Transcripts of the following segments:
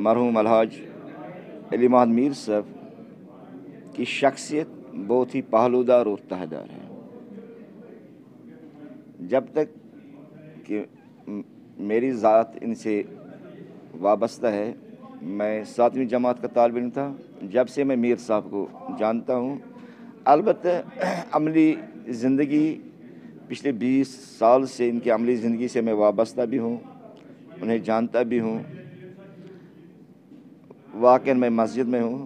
मरहूम अलहाज अली मोहम्मद मीर साहब की शख्सियत बहुत ही पहलूदार और तहदार है। जब तक कि मेरी ज़ात इनसे वाबस्ता है, मैं 7वीं जमात का तालिब इल्म था जब से मैं मीर साहब को जानता हूँ। अलबत्ता अमली ज़िंदगी पिछले 20 साल से इनकी अमली ज़िंदगी से मैं वाबस्ता भी हूँ, उन्हें जानता भी हूँ। वाक़ई मैं मस्जिद में हूँ।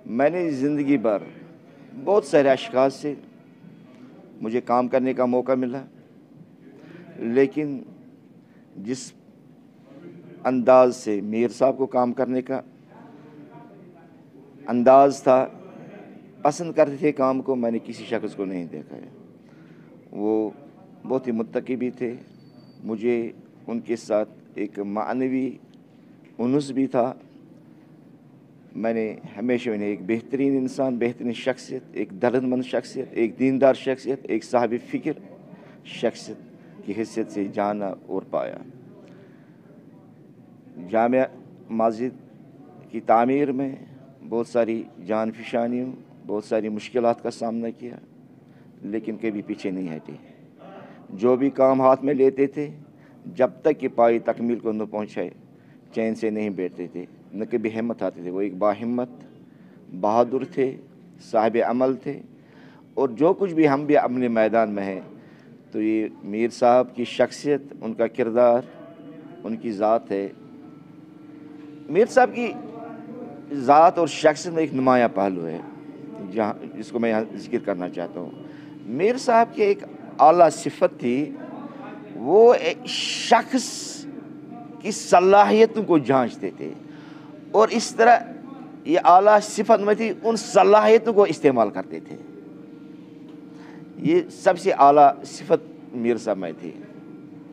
मैंने ज़िंदगी भर बहुत सारे अशख़ास से मुझे काम करने का मौका मिला, लेकिन जिस अंदाज से मीर साहब को काम करने का अंदाज़ था, पसंद करते थे काम को, मैंने किसी शख्स को नहीं देखा है। वो बहुत ही मुत्तकी भी थे। मुझे उनके साथ एक मानवी उनुस भी था। मैंने हमेशा उन्हें एक बेहतरीन इंसान, बेहतरीन शख्सियत, एक दर्दमंद शख्सियत, एक दीनदार शख्सियत, एक साहिब फ़िक्र शख्सियत की हैसियत से जाना और पाया। जामिया मस्जिद की तामीर में बहुत सारी जान फिशानियों, बहुत सारी मुश्किलात का सामना किया, लेकिन कभी पीछे नहीं हटे। जो भी काम हाथ में लेते थे, जब तक कि पाई तकमील को न पहुँचाए, चैन से नहीं बैठते थे, न कभी हिम्मत आते थे। वो एक बाहिम्मत बहादुर थे, साहिब अमल थे। और जो कुछ भी हम भी अपने मैदान में हैं, तो ये मीर साहब की शख्सियत, उनका किरदार, उनकी ज़ात है। मीर साहब की ज़ात और शख्सियत में एक नुमाया पहलू है जहाँ जिसको मैं यहाँ ज़िक्र करना चाहता हूँ। मीर साहब की एक आला सिफत थी, वो एक शख्स की सलाहियतों को जांचते थे और इस तरह ये आला सिफत में थी, उन सलाहियतों को इस्तेमाल करते थे। ये सबसे आला सिफत मीर साहब में थी।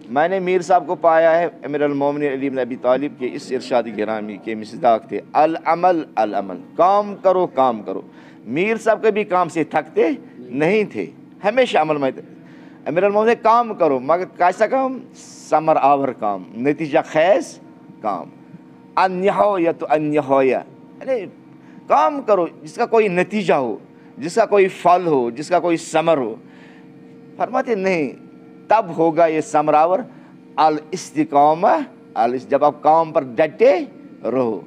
मैंने मीर साहब को पाया है अमीर अल-मोमिनीन अली इब्न अबी तालिब के इस इरशाद गिरामी के मिसदाक थे, अल अमल अल अमल, काम करो काम करो। मीर साहब कभी काम से थकते नहीं थे, हमेशा अमल में थे। अमीर अल-मोमिनीन काम करो, मगर कैसा काम? समर आवर काम, नतीजा खैज काम। अन्यहोया तो अन्यहोया, अरे काम करो जिसका कोई नतीजा हो, जिसका कोई फल हो, जिसका कोई समर हो। फरमाते नहीं, तब होगा ये समरावर अल इस्तिकामा अल, जब आप काम पर डटे रहो,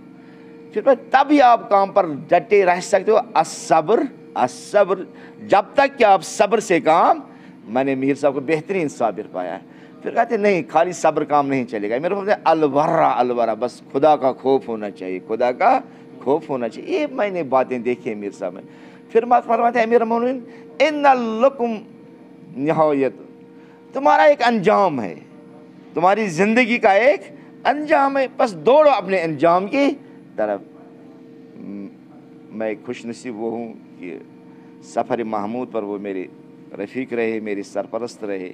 फिर तभी आप काम पर डटे रह सकते हो। असब्र असब्र, जब तक कि आप सब्र से काम। मैंने मीर साहब को बेहतरीन साबिर पाया है। फिर कहते नहीं, खाली सब्र काम नहीं चलेगा। मेरे को अलवरा अलवरा, बस खुदा का खौफ होना चाहिए, खुदा का खौफ होना चाहिए। ये मैंने बातें देखी मीर साहब में। फिर बात फरमाते हैं अमीर मोमिनीन, इन्नल लकुम निहायत, तुम्हारा एक अंजाम है, तुम्हारी ज़िंदगी का एक अंजाम है, बस दौड़ो अपने अंजाम की तरफ। मैं खुशनसीब वो हूँ कि सफ़र महमूद पर वो मेरे रफ़ीक रहे, मेरे सरपरस्त रहे।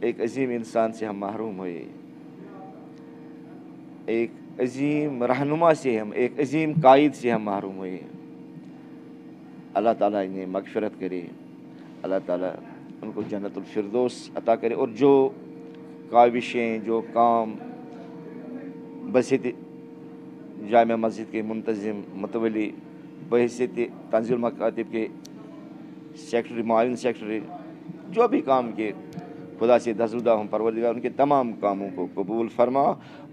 एक अजीम इंसान से हम महरूम हुए, एक अजीम रहनुमा से हम, एक अजीम कायद से हम महरूम हुए। अल्लाह ताला इन्हें मग़फ़िरत करे, अल्लाह ताला उनको जन्नतुल फिरदौस अता करे। और जो काविशें, जो काम बहैसियत जामिया मस्जिद के मुंतज़िम मुतवली, बहैसियत तंज़ीमुल मकातिब के सेक्रेटरी, मुआविन सेक्रेटरी, जो भी काम किए, खुदा से दसुदा हूँ परवरदिगार उनके तमाम कामों को कबूल फरमा,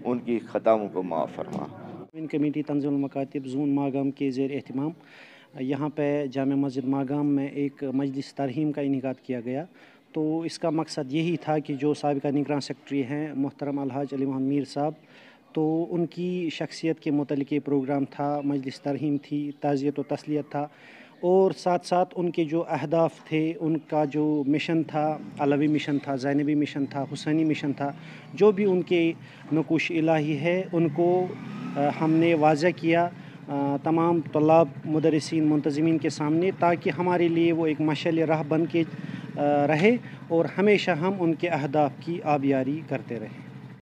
उनकी ख़ताओं को माफ़ फरमा। इन कमेटी तंज़ीमुल मकातिब ज़ोन मागाम के ज़ेर एहतिमाम यहाँ पे जामिया मस्जिद मागाम में एक मजलिस तरहीम का इनेकाद किया गया। तो इसका मकसद यही था कि जो साबिक़ा निगरान सेक्रेटरी हैं मोहतरम अलहाज अली मोहम्मद मीर साहब, तो उनकी शख्सियत के मुतल्लिक़ प्रोग्राम था, मजलिस तरहीम थी, ताज़ियत व तस्लियत था, और साथ साथ उनके जो अहदाफ थे, उनका जो मिशन था, अलवी मिशन था, ज़ैनबी मिशन था, हुसैनी मिशन था, जो भी उनके नकुश इलाही है, उनको हमने वाज़ह किया तमाम तल्लाब, मुदर्रिसीन, मुंतज़िमीन के सामने, ताकि हमारे लिए वो एक मशाल राह बन के रहे और हमेशा हम उनके अहदाफ की आबियारी करते रहें।